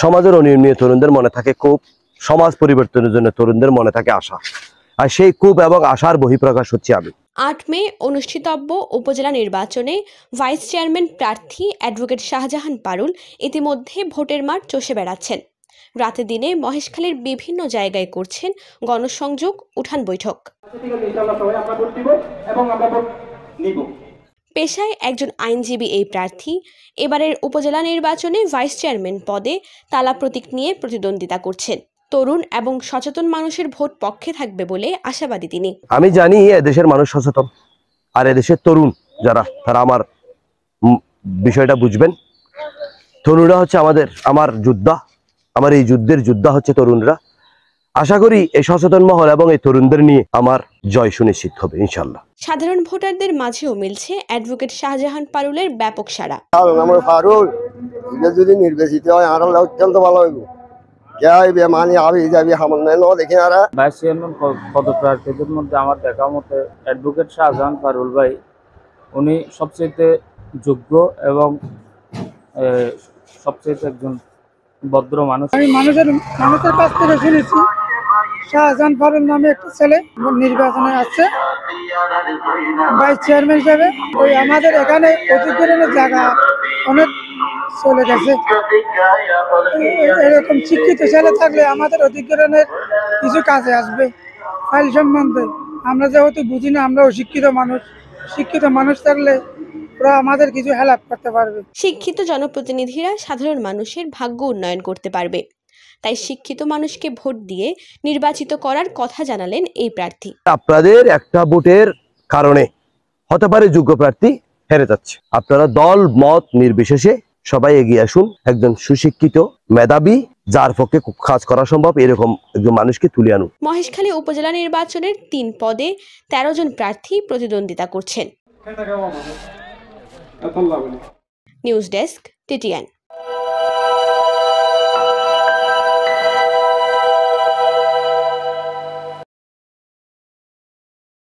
সমাজের অনিয়মীয় তরুণদের মনে থাকে ক্ষোভ, সমাজ পরিবর্তনের জন্য তরুণদের মনে থাকে আশা, আর সেই ক্ষোভ এবং আশার বহিঃপ্রকাশ হচ্ছে আমি। ৮ মে অনুষ্ঠিতব্য উপজেলা নির্বাচনে ভাইস চেয়ারম্যান প্রার্থী অ্যাডভোকেট শাহজাহান পারুল ইতিমধ্যে ভোটের মাঠ চষে বেড়াচ্ছেন। রাতে দিনে মহেশখালীর বিভিন্ন জায়গায় করছেন গণসংযোগ, উঠান বৈঠক। পেশায় একজন আইনজীবী এই প্রার্থী এবারের উপজেলা নির্বাচনে ভাইস চেয়ারম্যান পদে তালা প্রতীক নিয়ে প্রতিদ্বন্দ্বিতা করছেন। তরুণ এবং সচেতন মানুষের ভোট পক্ষে থাকবে বলে আশাবাদী তিনি। আমি জানি এদেশের মানুষ সচেতন, আর এদেশের তরুণ যারা, তারা আমার বিষয়টা বুঝবেন। তরুণরা হচ্ছে আমার যোদ্ধা, আমার এই যুদ্ধের যোদ্ধা হচ্ছে তরুণরা। আশা করি এই সচেতন মহল এবং এই তরুণদের নিয়ে আমার জয় সুনিশ্চিত হবে ইনশাল্লাহ। সাধারণ ভোটারদের মাঝেও মিলছে অ্যাডভোকেট শাহজাহান পারুলের ব্যাপক সাড়া। ফারুল যদি নির্বাচিত হয় আর অত্যন্ত ভালো হইব। ভাইস চেয়ারম্যান পদপ্রার্থীদের মধ্যে আমার দেখা মতে অ্যাডভোকেট শাহজাহান পারুল ভাই, উনি সবচেয়ে যোগ্য এবং সবচেয়ে একজন ভদ্র মানুষ। আমি মানুষের কাছ থেকে শুনেছি শাহজাহান পারুল নামে একটা ছেলে নির্বাচনে আসছে ভাইস চেয়ারম্যান হিসেবে। ওই আমাদের এখানে অধিগ্রহণের জায়গা অনেক চলে গেছে। এরকম শিক্ষিত ছেলে থাকলে আমাদের অধিগ্রহণের কিছু কাজে আসবে। ফাইল সম্বন্ধে আমরা যেহেতু বুঝি না, আমরা অশিক্ষিত মানুষ, শিক্ষিত মানুষ থাকলে ওরা আমাদের কিছু হেল্প করতে পারবে। শিক্ষিত জনপ্রতিনিধিরা সাধারণ মানুষের ভাগ্য উন্নয়ন করতে পারবে, তাই শিক্ষিত মানুষকে ভোট দিয়ে নির্বাচিত করার কথা জানালেন এই প্রার্থী। আপনাদের একটা ভোটের কারণে হতে পারে যোগ্য প্রার্থী হেরে যাচ্ছে। আপনারা দল মত নির্বিশেষে সবাই এগিয়ে আসুন। একজন সুশিক্ষিত, মেধাবী, যার পক্ষে কাজ করা সম্ভব এরকম একজন মানুষকে তুলে আনুন। মহেশখালী উপজেলা নির্বাচনের ৩ পদে ১৩ জন প্রার্থী প্রতিদ্বন্দ্বিতা করছেন। News desk, TTN।